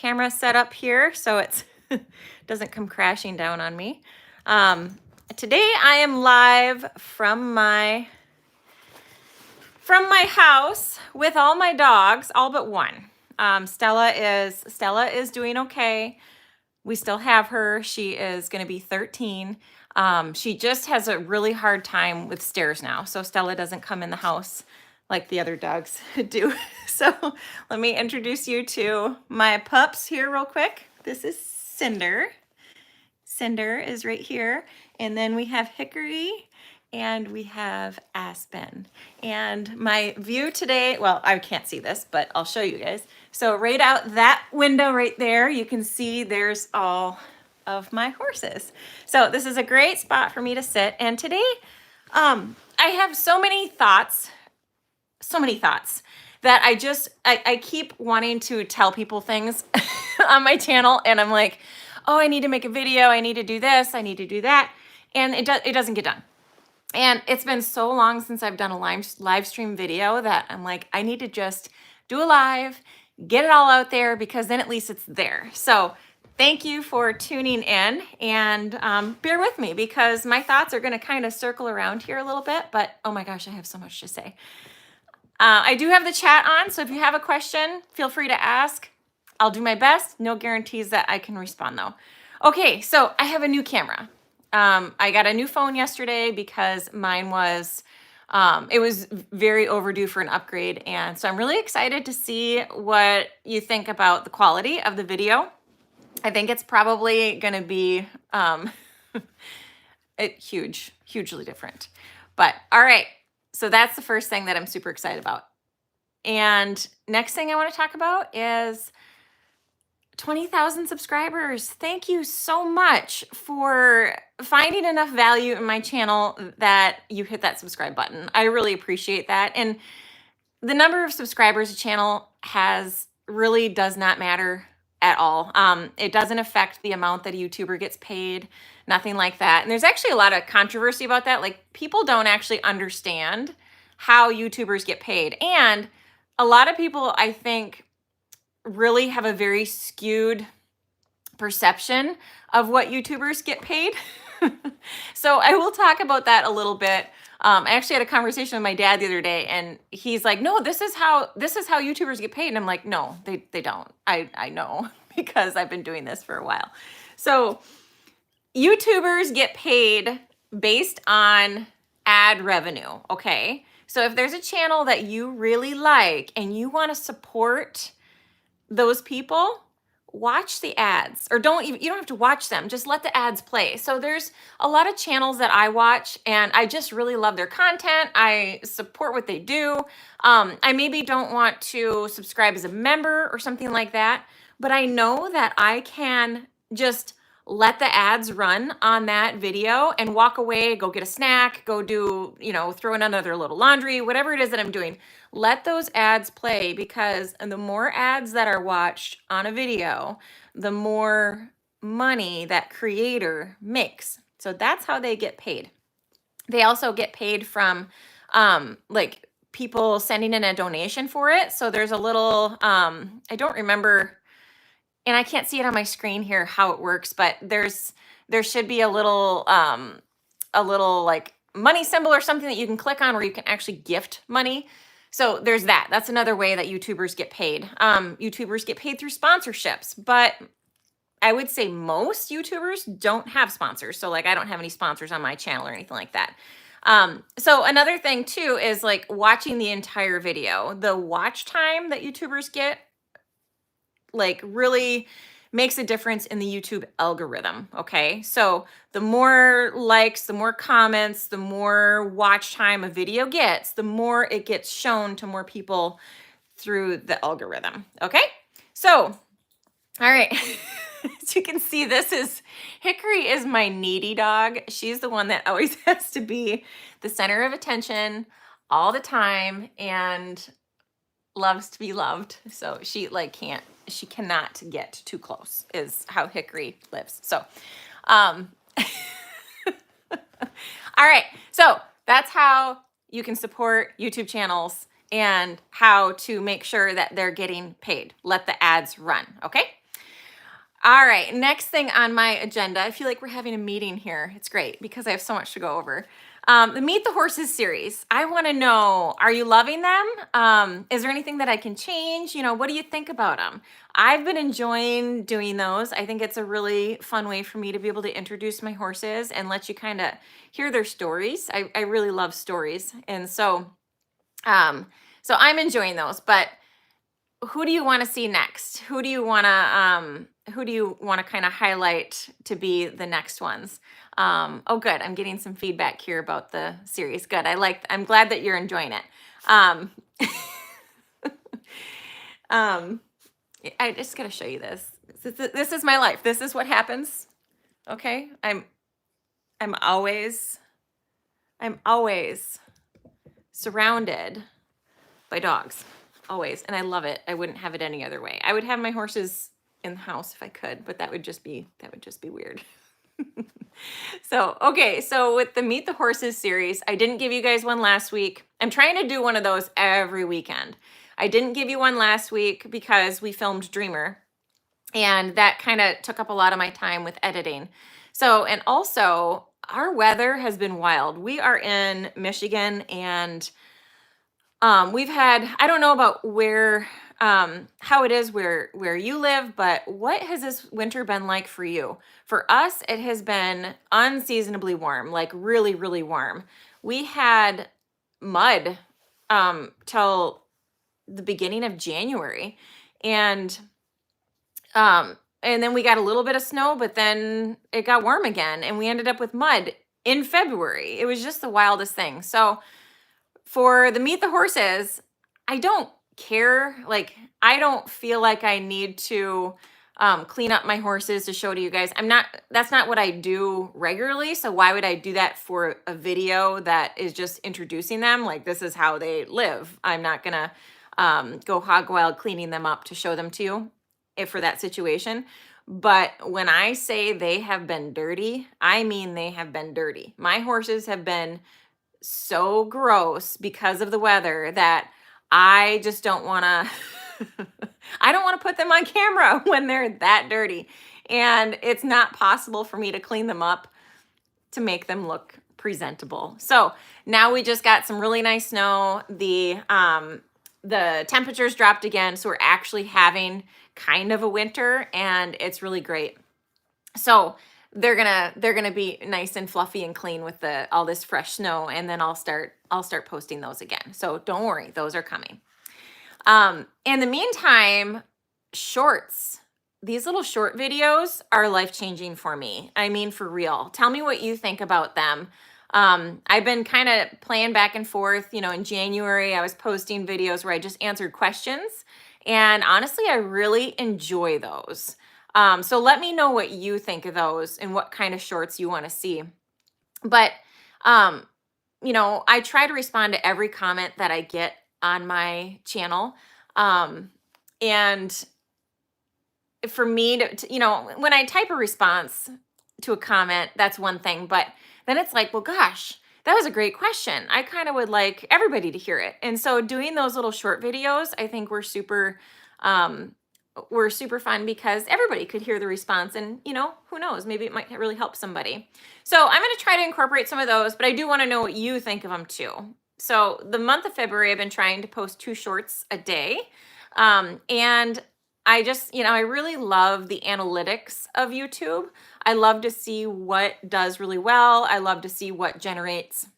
camera set up here so it doesn't come crashing down on me. Today I am live from my house with all my dogs, all but one. Stella is doing okay. We still have her. She is going to be 13. She just has a really hard time with stairs now. So Stella doesn't come in the house like the other dogs do. So let me introduce you to my pups here real quick. This is Cinder. Cinder is right here. And then we have Hickory and we have Aspen. And my view today, well, I can't see this, but I'll show you guys. So right out that window right there, you can see there's all of my horses. So this is a great spot for me to sit. And today, I have so many thoughts that I keep wanting to tell people things on my channel. And I'm like, oh, I need to make a video. I need to do this. I need to do that. And it doesn't get done. And it's been so long since I've done a live stream video that I'm like, I need to just do a live, get it all out there, because then at least it's there. So thank you for tuning in, and bear with me because my thoughts are going to kind of circle around here a little bit, but oh my gosh, I have so much to say. I do have the chat on, so if you have a question, feel free to ask. I'll do my best. No guarantees that I can respond though. Okay, so I have a new camera. I got a new phone yesterday because mine was, it was very overdue for an upgrade. And so I'm really excited to see what you think about the quality of the video. I think it's probably going to be hugely different. But all right, so that's the first thing that I'm super excited about. And next thing I want to talk about is 20,000 subscribers. Thank you so much for finding enough value in my channel that you hit that subscribe button. I really appreciate that. And the number of subscribers a channel has really does not matter at all. It doesn't affect the amount that a YouTuber gets paid, nothing like that. And there's actually a lot of controversy about that. Like, people don't actually understand how YouTubers get paid. And a lot of people, I think, really have a very skewed perception of what YouTubers get paid. So I will talk about that a little bit. I actually had a conversation with my dad the other day, and he's like, no, this is how YouTubers get paid. And I'm like, no, they don't. I know because I've been doing this for a while. So YouTubers get paid based on ad revenue. Okay. So if there's a channel that you really like and you want to support those people, watch the ads, or you don't have to watch them, just let the ads play. So there's a lot of channels that I watch and I just really love their content. I support what they do. I maybe don't want to subscribe as a member or something like that, but I know that I can just let the ads run on that video and walk away, go get a snack, go do, throw in another little laundry, whatever it is that I'm doing. Let those ads play, because the more ads that are watched on a video, the more money that creator makes. So that's how they get paid. They also get paid from like people sending in a donation for it. So there's a little, I don't remember, and I can't see it on my screen here how it works, but there should be a little like money symbol or something that you can click on where you can actually gift money. So there's that. That's another way that YouTubers get paid. YouTubers get paid through sponsorships, but I would say most YouTubers don't have sponsors. So like, I don't have any sponsors on my channel or anything like that. So another thing too is like watching the entire video. The watch time that YouTubers get like really makes a difference in the YouTube algorithm. Okay. So the more likes, the more comments, the more watch time a video gets, the more it gets shown to more people through the algorithm. Okay. So, all right. As you can see, Hickory is my needy dog. She's the one that always has to be the center of attention all the time and loves to be loved. So she cannot get too close is how Hickory lives. So, all right. So that's how you can support YouTube channels and how to make sure that they're getting paid. Let the ads run. Okay. All right, next thing on my agenda, I feel like we're having a meeting here. It's great because I have so much to go over. The Meet the Horses series. I want to know, are you loving them? Is there anything that I can change? What do you think about them? I've been enjoying doing those. I think it's a really fun way for me to be able to introduce my horses and let you kind of hear their stories. I really love stories. And so I'm enjoying those, but who do you want to see next? Who do you want to kind of highlight to be the next ones? Oh, good. I'm getting some feedback here about the series. Good. I'm glad that you're enjoying it. Um, um, I just got to show you this. This is my life. This is what happens. Okay. I'm always surrounded by dogs. Always. And I love it. I wouldn't have it any other way. I would have my horses in the house if I could, but that would just be weird. So with the Meet the Horses series, I didn't give you guys one last week. I'm trying to do one of those every weekend. I didn't give you one last week because we filmed Dreamer, and that kind of took up a lot of my time with editing. So, and also our weather has been wild. We are in Michigan, and we've had, I don't know about where, how it is where you live, but what has this winter been like for you? For us, it has been unseasonably warm, like really, really warm. We had mud till the beginning of January, and then we got a little bit of snow, but then it got warm again, and we ended up with mud in February. It was just the wildest thing. So for the Meet the Horses, I don't care. Like, I don't feel like I need to clean up my horses to show to you guys. That's not what I do regularly. So why would I do that for a video that is just introducing them? Like, this is how they live. I'm not going to go hog wild cleaning them up to show them to you for that situation. But when I say they have been dirty, I mean they have been dirty. My horses have been so gross because of the weather that I just don't want to I don't want to put them on camera when they're that dirty, and it's not possible for me to clean them up to make them look presentable. So now we just got some really nice snow. The temperatures dropped again, so we're actually having kind of a winter, and it's really great. So they're gonna be nice and fluffy and clean with all this fresh snow, and then I'll start posting those again. So don't worry, those are coming. In the meantime, shorts. These little short videos are life-changing for me. I mean, for real. Tell me what you think about them. I've been kind of playing back and forth. In January, I was posting videos where I just answered questions, and honestly, I really enjoy those. So let me know what you think of those and what kind of shorts you want to see. But, I try to respond to every comment that I get on my channel. And for me to, when I type a response to a comment, that's one thing, but then it's like, well, gosh, that was a great question. I kind of would like everybody to hear it. And so doing those little short videos, I think were super fun because everybody could hear the response, and who knows, maybe it might really help somebody. So I'm going to try to incorporate some of those, but I do want to know what you think of them too. So the month of February, I've been trying to post 2 shorts a day. And I just, I really love the analytics of YouTube. I love to see what does really well. I love to see what generates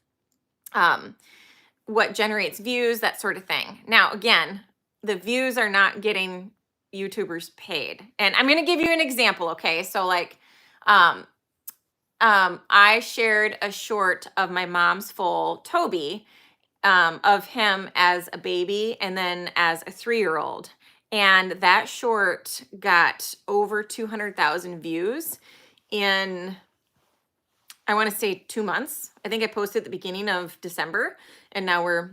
views, that sort of thing. Now, again, the views are not getting YouTubers paid. And I'm going to give you an example. Okay. So like, I shared a short of my mom's foal, Toby, of him as a baby and then as a 3-year-old. And that short got over 200,000 views in, I want to say 2 months. I think I posted at the beginning of December, and now we're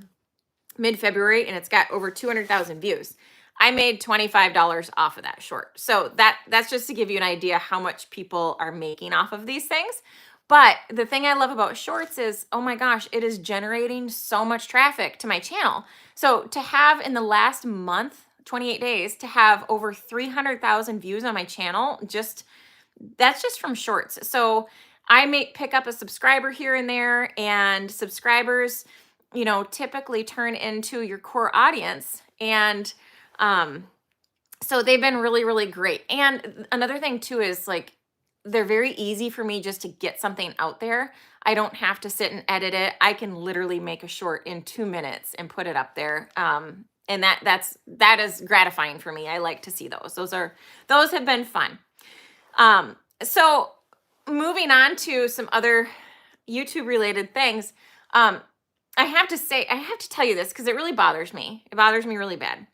mid-February, and it's got over 200,000 views. I made $25 off of that short. So that's just to give you an idea how much people are making off of these things. But the thing I love about shorts is, oh my gosh, it is generating so much traffic to my channel. So to have in the last month, 28 days to have over 300,000 views on my channel. That's just from shorts. So I may pick up a subscriber here and there, and subscribers, typically turn into your core audience. And so they've been really, really great. And another thing too is like, they're very easy for me just to get something out there. I don't have to sit and edit it. I can literally make a short in 2 minutes and put it up there. And that is gratifying for me. I like to see those. Those have been fun. So moving on to some other YouTube related things. I have to tell you this because it really bothers me. It bothers me really bad.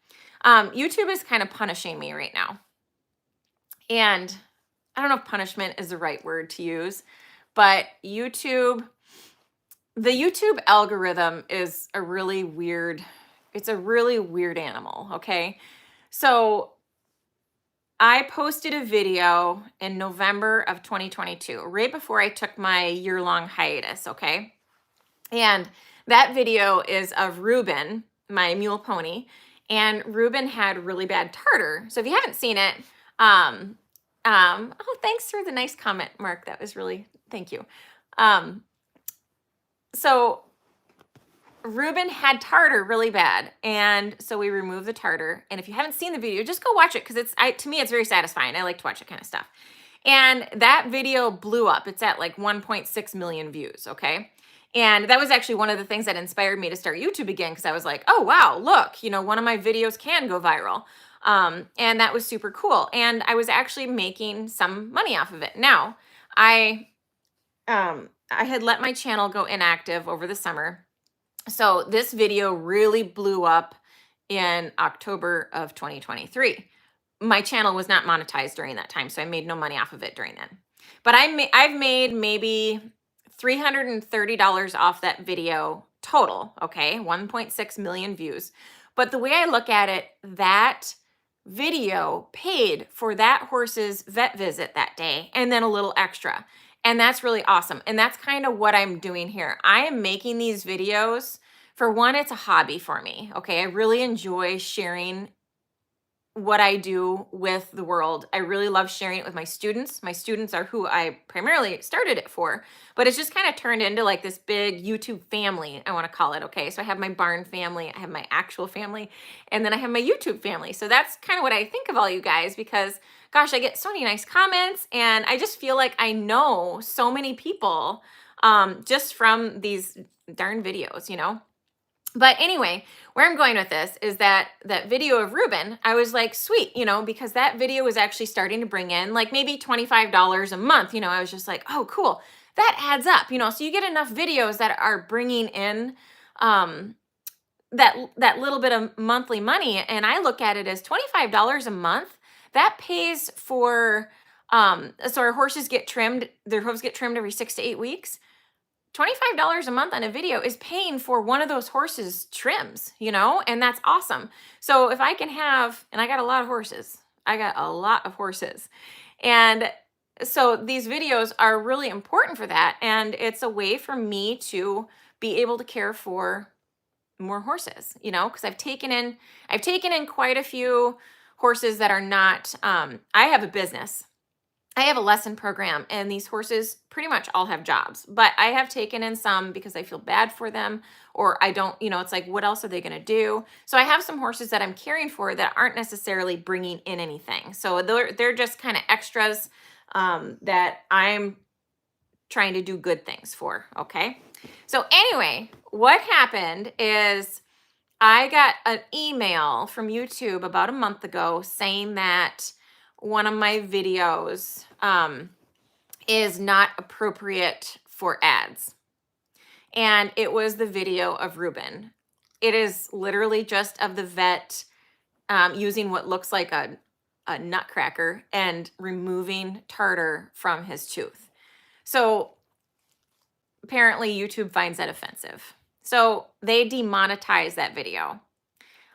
YouTube is kind of punishing me right now. And I don't know if punishment is the right word to use, but the YouTube algorithm is a really weird animal, okay? So I posted a video in November of 2022, right before I took my year-long hiatus, okay? And that video is of Reuben, my mule pony, and Reuben had really bad tartar. So if you haven't seen it, thanks for the nice comment, Mark. That was thank you. So Reuben had tartar really bad, and so we removed the tartar. And if you haven't seen the video, just go watch it because to me it's very satisfying. I like to watch that kind of stuff. And that video blew up. It's at like 1.6 million views, okay? And that was actually one of the things that inspired me to start YouTube again, because I was like, oh wow, look, one of my videos can go viral. And that was super cool. And I was actually making some money off of it. Now, I had let my channel go inactive over the summer. So this video really blew up in October of 2023. My channel was not monetized during that time, so I made no money off of it during then. But I've made maybe $330 off that video total, okay? 1.6 million views. But the way I look at it, that video paid for that horse's vet visit that day and then a little extra. And that's really awesome. And that's kind of what I'm doing here. I am making these videos. For one, it's a hobby for me, okay? I really enjoy sharing what I do with the world. I really love sharing it with my students. My students are who I primarily started it for, but it's just kind of turned into like this big YouTube family, I want to call it, okay? So I have my barn family, I have my actual family, and then I have my YouTube family. So that's kind of what I think of all you guys, because gosh, I get so many nice comments, and I just feel like I know so many people just from these darn videos, But anyway, where I'm going with this is that video of Reuben, I was like, sweet, because that video was actually starting to bring in like maybe $25 a month. I was just like, oh, cool. That adds up, so you get enough videos that are bringing in that little bit of monthly money. And I look at it as $25 a month. That pays for, so our horses get trimmed, their hooves get trimmed every 6 to 8 weeks. $25 a month on a video is paying for one of those horses' trims, and that's awesome. So if I can have, and I got a lot of horses, and so these videos are really important for that. And it's a way for me to be able to care for more horses, because I've taken in quite a few horses that are not, I have a business. I have a lesson program, and these horses pretty much all have jobs, but I have taken in some because I feel bad for them, or I don't, it's like, what else are they going to do? So I have some horses that I'm caring for that aren't necessarily bringing in anything. So they're just kind of extras that I'm trying to do good things for. Okay. So anyway, what happened is I got an email from YouTube about a month ago saying that one of my videos is not appropriate for ads. And it was the video of Reuben. It is literally just of the vet using what looks like a nutcracker and removing tartar from his tooth. So apparently YouTube finds that offensive. So they demonetize that video.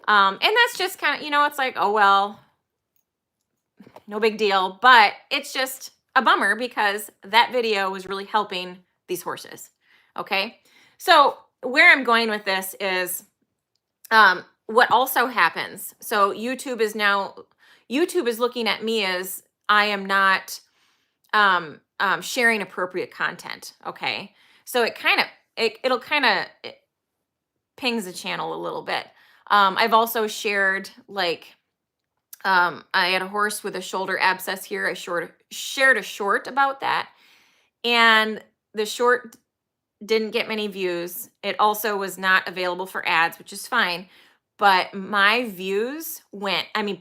And that's just kind of, it's like, oh, well, no big deal, but it's just a bummer because that video was really helping these horses. Okay. So where I'm going with this is, what also happens, so YouTube is looking at me as I am not sharing appropriate content. Okay. So it'll kind of pings the channel a little bit. I've also shared like, I had a horse with a shoulder abscess here. I shared a short about that, and the short didn't get many views. It also was not available for ads, which is fine. But my views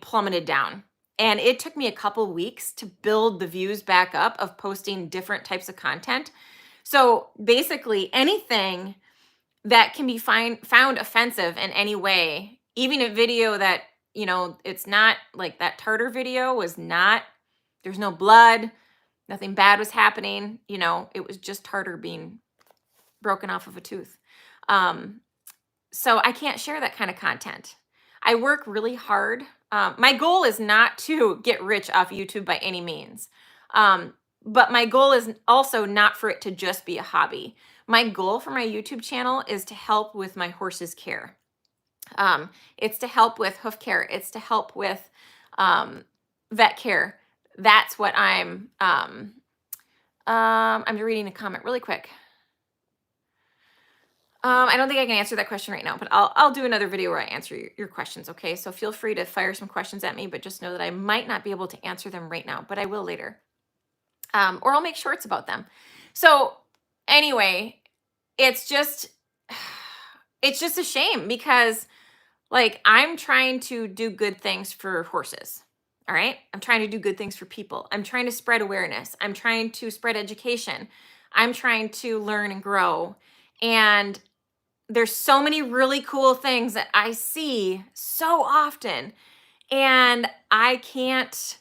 plummeted down. And it took me a couple weeks to build the views back up of posting different types of content. So basically, anything that can be found offensive in any way, even a video that, it's not like that tartar video was not, there's no blood, nothing bad was happening, it was just tartar being broken off of a tooth. So I can't share that kind of content. I work really hard. My goal is not to get rich off YouTube by any means. But my goal is also not for it to just be a hobby. My goal for my YouTube channel is to help with my horse's care. It's to help with hoof care. It's to help with vet care. That's what I'm reading a comment really quick. I don't think I can answer that question right now, but I'll do another video where I answer your questions, okay? So feel free to fire some questions at me, but just know that I might not be able to answer them right now, but I will later. Or I'll make shorts about them. So anyway, it's just a shame because like I'm trying to do good things for horses. All right. I'm trying to do good things for people. I'm trying to spread awareness. I'm trying to spread education. I'm trying to learn and grow. And there's so many really cool things that I see so often, and I can't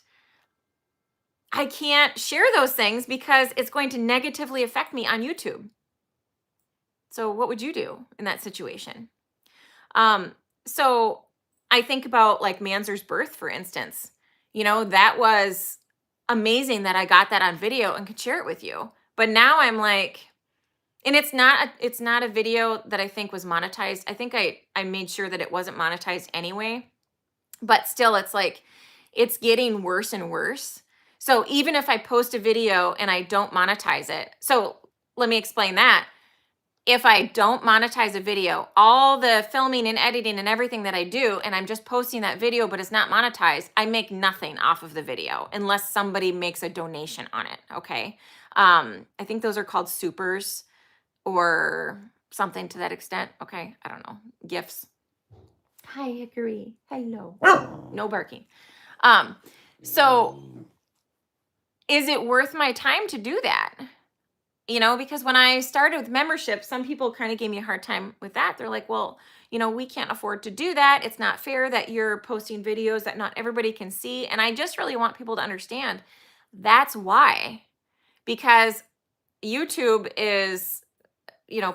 share those things because it's going to negatively affect me on YouTube. So what would you do in that situation? So I think about like Manzer's birth, for instance. That was amazing that I got that on video and could share it with you. But now I'm like, and it's not a video that I think was monetized. I think I made sure that it wasn't monetized anyway. But still, it's like, it's getting worse and worse. So even if I post a video and I don't monetize it, so let me explain that. If I don't monetize a video, all the filming and editing and everything that I do, and I'm just posting that video, but it's not monetized, I make nothing off of the video unless somebody makes a donation on it. Okay. I think those are called supers or something to that extent. Okay. I don't know. Gifts. Hi, Hickory. Hello. No barking. So is it worth my time to do that? Because when I started with membership, some people kind of gave me a hard time with that. They're like, well, we can't afford to do that. It's not fair that you're posting videos that not everybody can see. And I just really want people to understand that's why. Because YouTube is,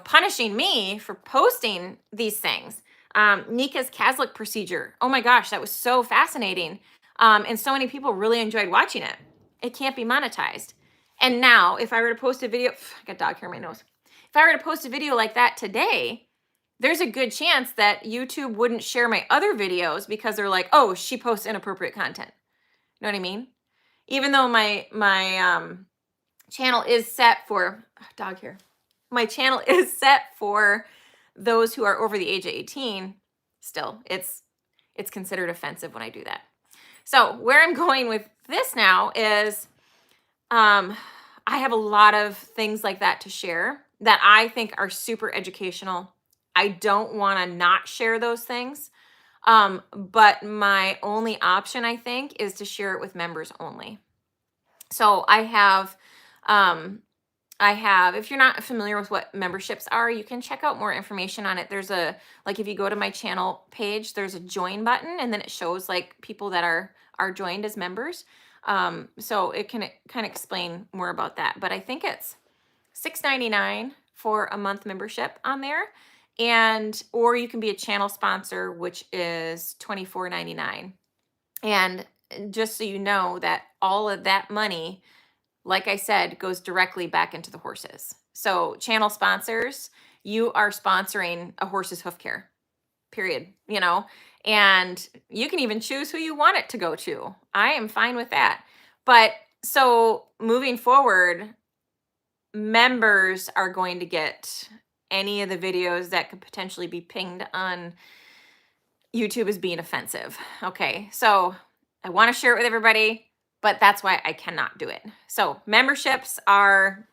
punishing me for posting these things. Nika's Kaslik procedure. Oh my gosh, that was so fascinating. And so many people really enjoyed watching it. It can't be monetized. And now, if I were to post a video, I got dog hair in my nose. If I were to post a video like that today, there's a good chance that YouTube wouldn't share my other videos because they're like, oh, she posts inappropriate content. You know what I mean? Even though my channel is set for dog hair. My channel is set for those who are over the age of 18. Still, it's considered offensive when I do that. So where I'm going with this now is I have a lot of things like that to share that I think are super educational. I don't want to not share those things. But my only option, I think, is to share it with members only. So I have, if you're not familiar with what memberships are, you can check out more information on it. There's if you go to my channel page, there's a join button, and then it shows like people that are joined as members. So it can kind of explain more about that. But I think it's $6.99 for a month membership on there. Or you can be a channel sponsor, which is $24.99. And just so you know that all of that money, like I said, goes directly back into the horses. So channel sponsors, you are sponsoring a horse's hoof care, period, you know, and you can even choose who you want it to go to. I am fine with that. But so moving forward, members are going to get any of the videos that could potentially be pinged on YouTube as being offensive. Okay, so I want to share it with everybody, but that's why I cannot do it. So memberships are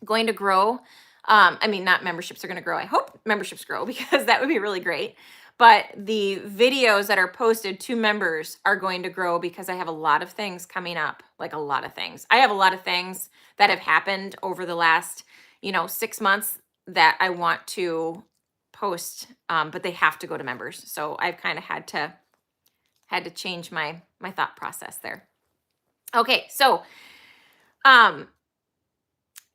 going to grow. I mean, not memberships are going to grow. I hope memberships grow because that would be really great. But the videos that are posted to members are going to grow because I have a lot of things coming up, like a lot of things. I have a lot of things that have happened over the last, 6 months that I want to post, but they have to go to members. So I've kind of had to change my thought process there. Okay, so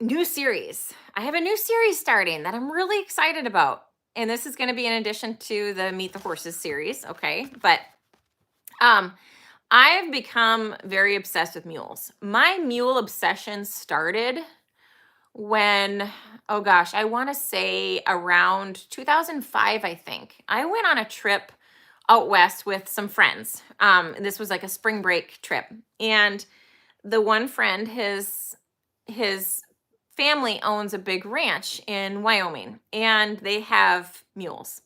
new series. I have a new series starting that I'm really excited about. And this is going to be in addition to the Meet the Horses series, okay? But I've become very obsessed with mules. My mule obsession started when, oh gosh, I want to say around 2005, I think. I went on a trip out west with some friends. This was like a spring break trip. And the one friend, his family owns a big ranch in Wyoming, and they have mules.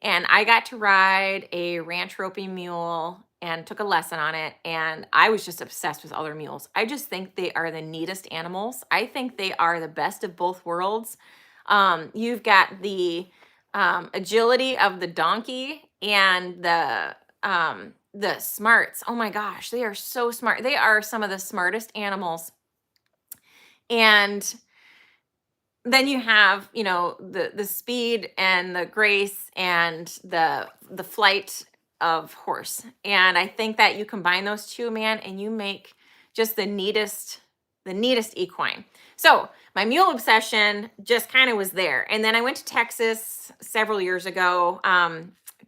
And I got to ride a ranch roping mule and took a lesson on it. And I was just obsessed with other mules. I just think they are the neatest animals. I think they are the best of both worlds. You've got the agility of the donkey and the smarts. Oh my gosh, they are so smart. They are some of the smartest animals. And then you have, the speed and the grace and the flight of horse. And I think that you combine those two, man, and you make just the neatest equine. So my mule obsession just kind of was there. And then I went to Texas several years ago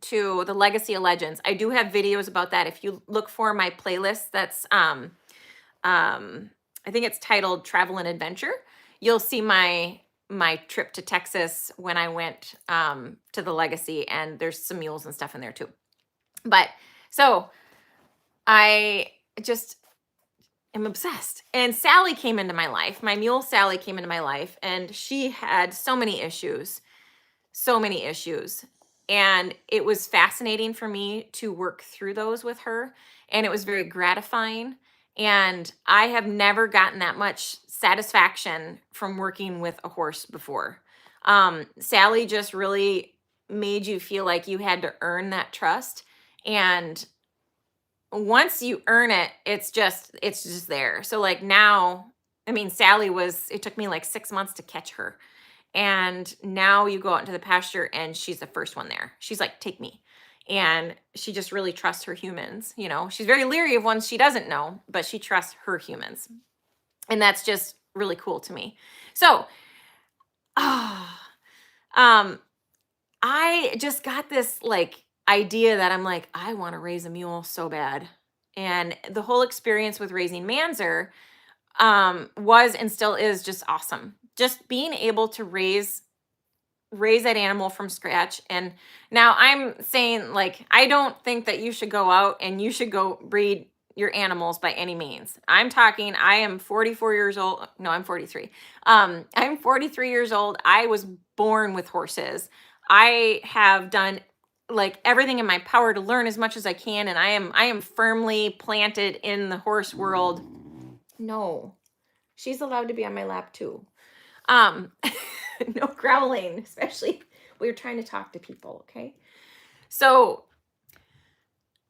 to the Legacy of Legends. I do have videos about that. If you look for my playlist, that's I think it's titled Travel and Adventure. You'll see my trip to Texas when I went to the Legacy, and there's some mules and stuff in there too. But so I just am obsessed. And Sally came into my life. My mule Sally came into my life, and she had so many issues. And it was fascinating for me to work through those with her. And it was very gratifying. And I have never gotten that much satisfaction from working with a horse before. Sally just really made you feel like you had to earn that trust. And once you earn it, it's just there. So like now, I mean, it took me like 6 months to catch her. And now you go out into the pasture and she's the first one there. She's like, take me. And she just really trusts her humans. She's very leery of ones she doesn't know, but she trusts her humans. And that's just really cool to me. So, I just got this like idea that I'm like, I want to raise a mule so bad. And the whole experience with raising Manzer was and still is just awesome. Just being able to raise that animal from scratch. And now I'm saying, like, I don't think that you should go out and you should go breed your animals by any means. I'm talking, I am 44 years old. No, I'm 43. I'm 43 years old. I was born with horses. I have done like everything in my power to learn as much as I can. And I am firmly planted in the horse world. No, she's allowed to be on my lap too. No growling, especially we're trying to talk to people. Okay. So,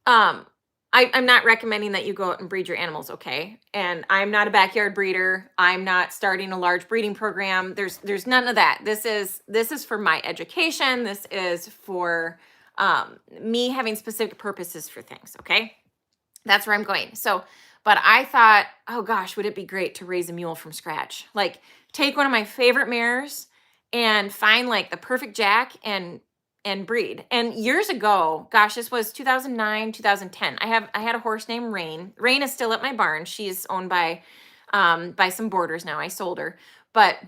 I'm not recommending that you go out and breed your animals. Okay. And I'm not a backyard breeder. I'm not starting a large breeding program. There's none of that. This is for my education. This is for, me having specific purposes for things. Okay. That's where I'm going. So, but I thought, oh gosh, would it be great to raise a mule from scratch? Like take one of my favorite mares and find like the perfect jack and breed. And years ago, gosh, this was 2009, 2010. I had a horse named Rain. Rain is still at my barn. She's owned by some boarders now. I sold her, but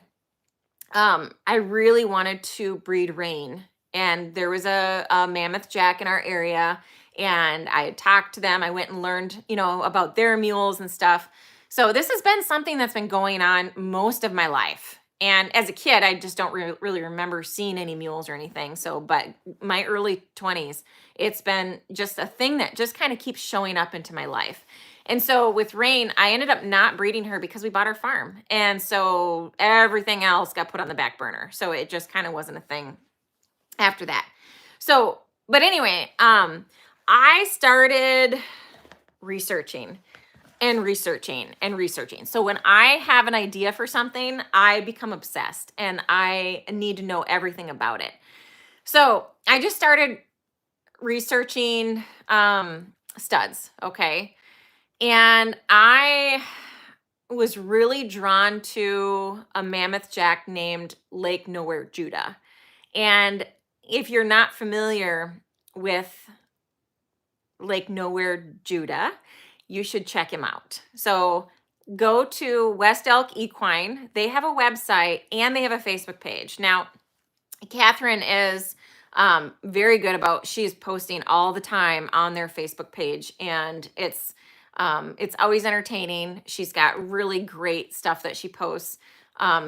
I really wanted to breed Rain and there was a mammoth jack in our area, and I had talked to them. I went and learned, about their mules and stuff. So this has been something that's been going on most of my life. And as a kid, I just don't really remember seeing any mules or anything. So, but my early 20s, it's been just a thing that just kind of keeps showing up into my life. And so with Rain, I ended up not breeding her because we bought our farm. And so everything else got put on the back burner. So it just kind of wasn't a thing after that. So, but anyway, I started researching and researching and researching. So when I have an idea for something, I become obsessed and I need to know everything about it. So I just started researching studs, okay? And I was really drawn to a mammoth jack named Lake Nowhere Judah. And if you're not familiar with Lake Nowhere Judah, you should check him out. So go to West Elk Equine. They have a website and they have a Facebook page. Now, Catherine is very good about, she's posting all the time on their Facebook page, and it's always entertaining. She's got really great stuff that she posts.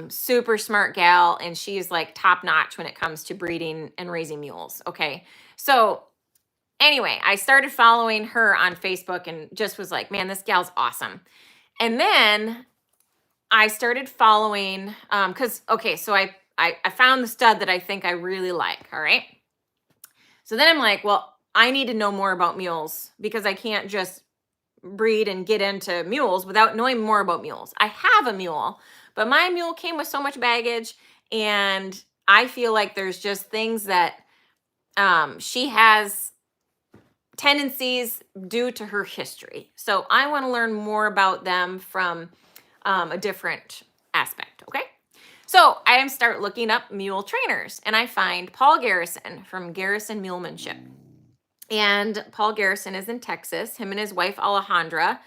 Super smart gal, and she's like top notch when it comes to breeding and raising mules. Okay. So anyway, I started following her on Facebook and just was like, man, this gal's awesome. And then I started following, so I found the stud that I think I really like. All right. So then I'm like, well, I need to know more about mules because I can't just breed and get into mules without knowing more about mules. I have a mule, but my mule came with so much baggage, and I feel like there's just things that she has tendencies due to her history. So I want to learn more about them from a different aspect. Okay. So I start looking up mule trainers, and I find Paul Garrison from Garrison Mulemanship. And Paul Garrison is in Texas. Him and his wife Alejandra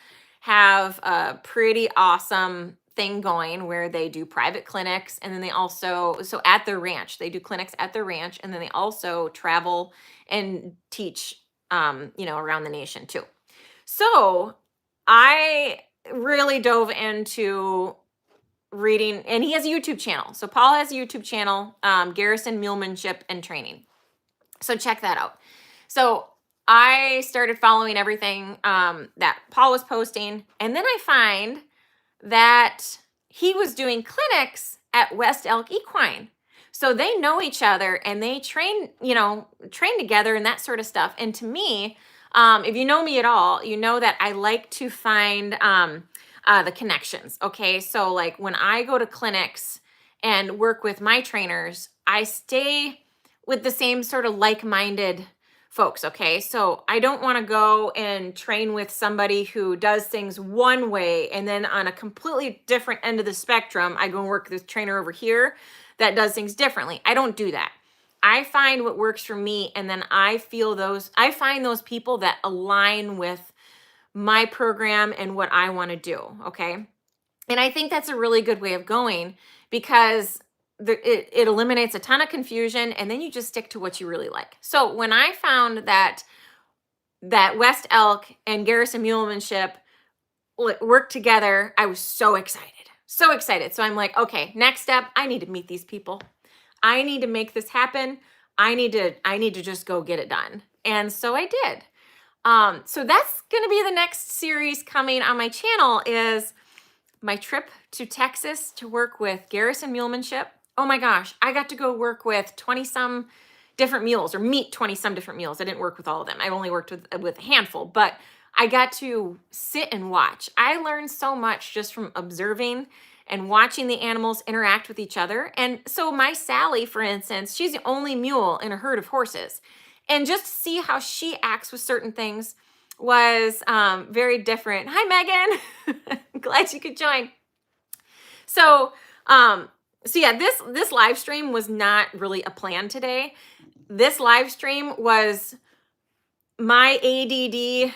have a pretty awesome thing going where they do private clinics, and then they also, so at their ranch, they do clinics at their ranch, and then they also travel and teach around the nation too. So I really dove into reading, and he has a YouTube channel. So Paul has a YouTube channel, Garrison Mulemanship and Training. So check that out. So I started following everything that Paul was posting, and then I find that he was doing clinics at West Elk Equine. So they know each other and they train together and that sort of stuff. And to me, if you know me at all, you know that I like to find the connections. Okay. So like when I go to clinics and work with my trainers, I stay with the same sort of like-minded folks. Okay. So I don't want to go and train with somebody who does things one way, and then on a completely different end of the spectrum, I go and work with this trainer over here that does things differently. I don't do that. I find what works for me, and then I find those people that align with my program and what I want to do. Okay. And I think that's a really good way of going, because it eliminates a ton of confusion, and then you just stick to what you really like. So when I found that West Elk and Garrison Mulemanship work together, I was so excited. So excited. So I'm like, okay, next step, I need to meet these people. I need to make this happen. I need to just go get it done. And so I did. So that's going to be the next series coming on my channel, is my trip to Texas to work with Garrison Mulemanship. Oh my gosh, I got to go work with 20-some different mules, or meet 20-some different mules. I didn't work with all of them. I only worked with a handful, but I got to sit and watch. I learned so much just from observing and watching the animals interact with each other. And so my Sally, for instance, she's the only mule in a herd of horses. And just to see how she acts with certain things was very different. Hi, Megan. Glad you could join. So yeah, this live stream was not really a plan today. This live stream was my ADD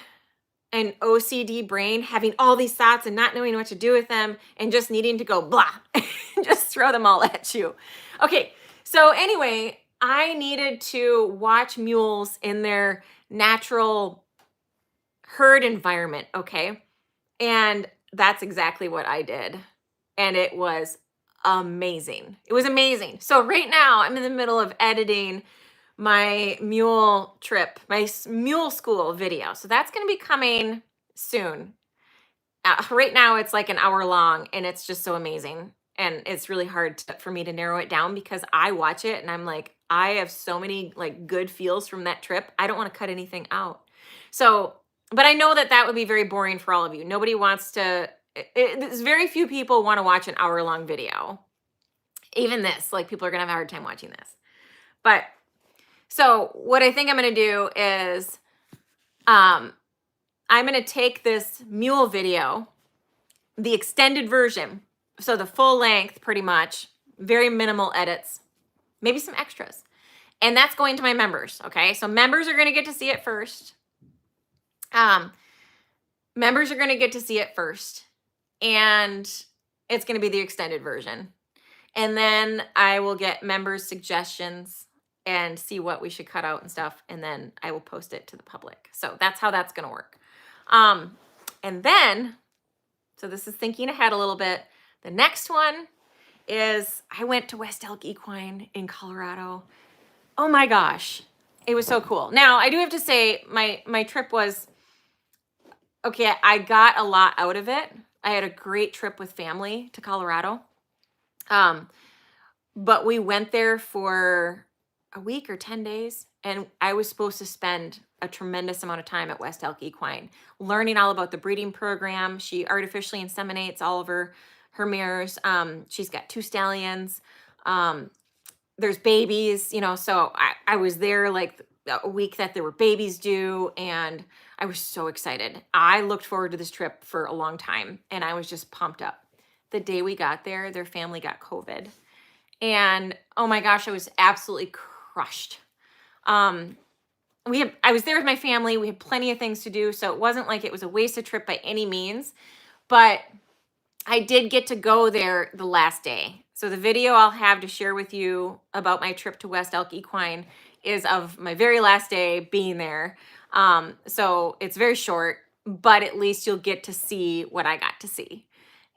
and OCD brain having all these thoughts and not knowing what to do with them, and just needing to go blah and just throw them all at you. Okay, so anyway, I needed to watch mules in their natural herd environment, okay? And that's exactly what I did. And it was amazing. It was amazing. So right now I'm in the middle of editing my mule trip, my mule school video. So that's going to be coming soon. Right now it's like an hour long and it's just so amazing. And it's really hard for me to narrow it down because I watch it and I'm like, I have so many like good feels from that trip. I don't want to cut anything out. So, but I know that that would be very boring for all of you. Nobody wants to, there's very few people want to watch an hour long video. Even this, like people are going to have a hard time watching this. But so what I think I'm going to do is I'm going to take this mule video, the extended version, so the full length pretty much, very minimal edits, maybe some extras. And that's going to my members, okay? So members are going to get to see it first. Members are going to get to see it first. And it's going to be the extended version. And then I will get members' suggestions and see what we should cut out and stuff. And then I will post it to the public. So that's how that's going to work. And then, so this is thinking ahead a little bit. The next one is I went to West Elk Equine in Colorado. Oh my gosh. It was so cool. Now, I do have to say my trip was, okay, I got a lot out of it. I had a great trip with family to Colorado. But we went there for a week or 10 days, and I was supposed to spend a tremendous amount of time at West Elk Equine, learning all about the breeding program. She artificially inseminates all of her mares. She's got 2 stallions. There's babies, you know, so I was there like a week that there were babies due, and I was so excited. I looked forward to this trip for a long time, and I was just pumped up. The day we got there, their family got COVID. And oh my gosh, I was absolutely crushed. I was there with my family. We had plenty of things to do. So it wasn't like it was a wasted trip by any means, but I did get to go there the last day. So the video I'll have to share with you about my trip to West Elk Equine is of my very last day being there. So it's very short, but at least you'll get to see what I got to see.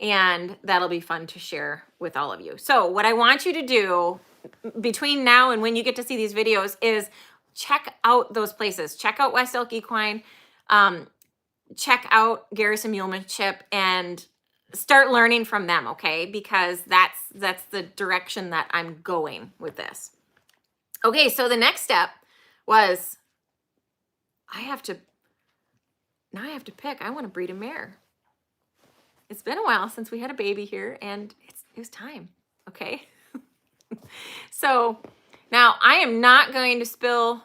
And that'll be fun to share with all of you. So what I want you to do between now and when you get to see these videos is check out those places. Check out West Elk Equine, check out Garrison Mulemanship, and start learning from them, okay? Because that's the direction that I'm going with this. Okay, so the next step was now I have to pick. I want to breed a mare. It's been a while since we had a baby here, and it was time, okay? So now I am not going to spill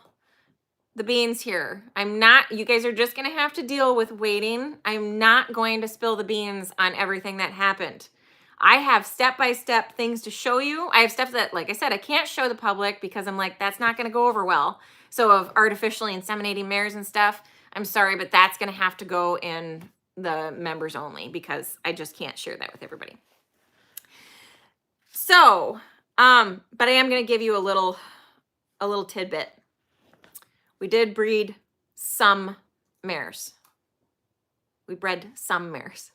the beans here. You guys are just going to have to deal with waiting. I'm not going to spill the beans on everything that happened. I have step-by-step things to show you. I have stuff that, like I said, I can't show the public because I'm like, that's not going to go over well. So of artificially inseminating mares and stuff, I'm sorry, but that's going to have to go in the members only because I just can't share that with everybody. So, but I am going to give you a little tidbit. We did breed some mares. We bred some mares.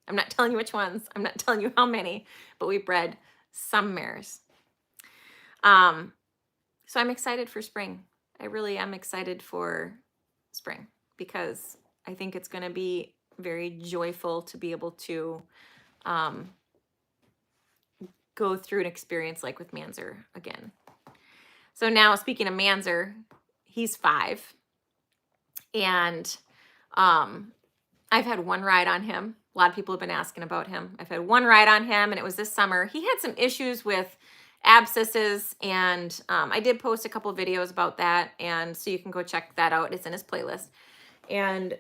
I'm not telling you which ones. I'm not telling you how many, but we bred some mares. So I'm excited for spring. I really am excited for spring because I think it's going to be very joyful to be able to go through an experience like with Manzer again. So now, speaking of Manzer, he's 5, and I've had one ride on him. A lot of people have been asking about him. I've had one ride on him, and it was this summer. He had some issues with abscesses, and I did post a couple of videos about that, and so you can go check that out. It's in his playlist. And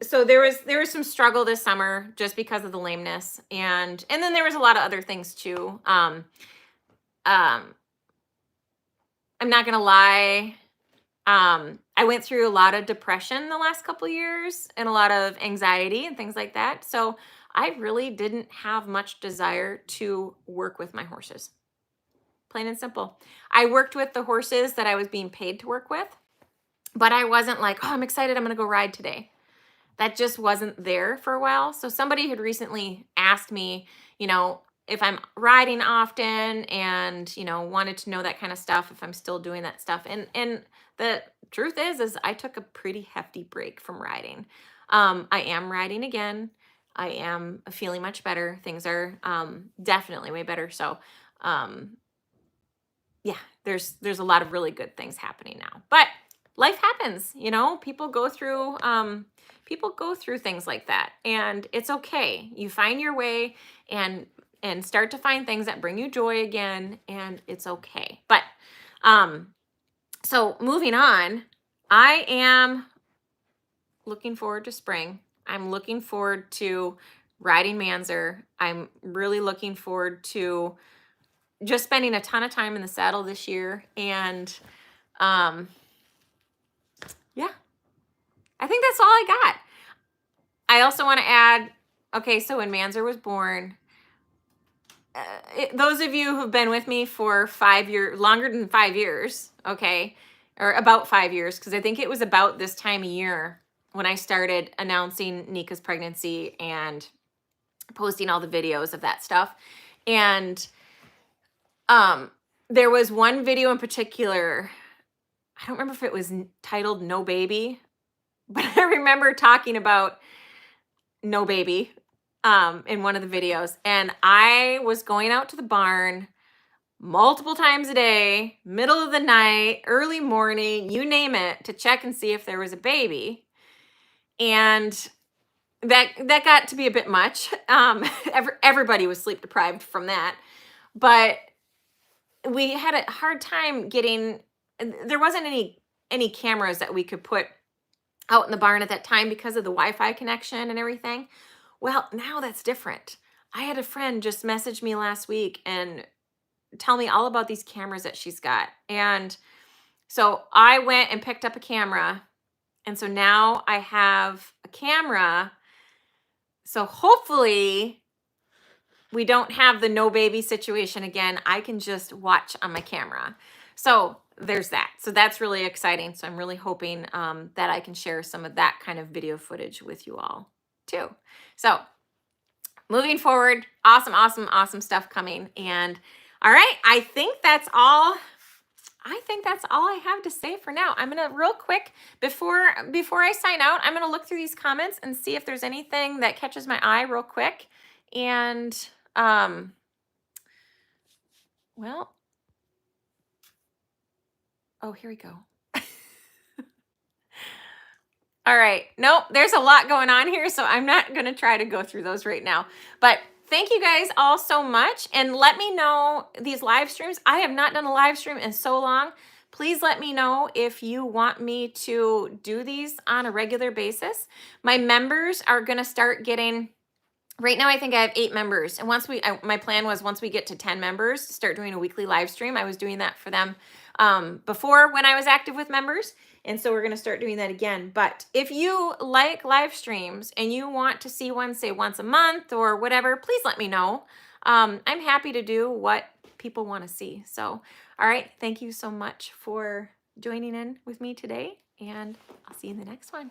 so there was some struggle this summer just because of the lameness, and then there was a lot of other things too. I'm not gonna lie. I went through a lot of depression the last couple of years and a lot of anxiety and things like that. So I really didn't have much desire to work with my horses. plain and simple. I worked with the horses that I was being paid to work with, but I wasn't like, oh, I'm excited, I'm going to go ride today. That just wasn't there for a while. So somebody had recently asked me, you know, if I'm riding often and, you know, wanted to know that kind of stuff, if I'm still doing that stuff. And the truth is I took a pretty hefty break from riding. I am riding again. I am feeling much better. Things are definitely way better. So yeah, there's a lot of really good things happening now. But life happens, you know, people go through things like that, and it's okay. You find your way and start to find things that bring you joy again, and it's okay. But so moving on, I am looking forward to spring. I'm looking forward to riding Manzer. I'm really looking forward to just spending a ton of time in the saddle this year. And yeah, I think that's all I got. I also want to add, okay, so when Manzer was born, those of you who've been with me for 5 years, longer than 5 years, okay, or about 5 years, because I think it was about this time of year when I started announcing Nika's pregnancy and posting all the videos of that stuff. And there was one video in particular, I don't remember if it was titled No Baby, but I remember talking about no baby in one of the videos. And I was going out to the barn multiple times a day, middle of the night, early morning, you name it, to check and see if there was a baby. And that got to be a bit much. Everybody was sleep deprived from that. But we had a hard time getting, there wasn't any cameras that we could put out in the barn at that time because of the Wi-Fi connection and everything. Well, now that's different. I had a friend just message me last week and tell me all about these cameras that she's got. And so I went and picked up a camera. And so now I have a camera. So hopefully we don't have the no baby situation again. I can just watch on my camera. So there's that. So that's really exciting. So I'm really hoping that I can share some of that kind of video footage with you all too. So moving forward, awesome stuff coming. And all right, I think that's all I have to say for now. I'm gonna real quick, before I sign out, I'm gonna look through these comments and see if there's anything that catches my eye real quick. And well, oh, here we go. All right. Nope, there's a lot going on here, so I'm not going to try to go through those right now. But thank you guys all so much. And let me know these live streams. I have not done a live stream in so long. Please let me know if you want me to do these on a regular basis. My members are going to start getting, right now I think I have 8 members. And my plan was once we get to 10 members to start doing a weekly live stream. I was doing that for them before when I was active with members. And so we're going to start doing that again. But if you like live streams and you want to see one, say once a month or whatever, please let me know. I'm happy to do what people want to see. So, all right. Thank you so much for joining in with me today, and I'll see you in the next one.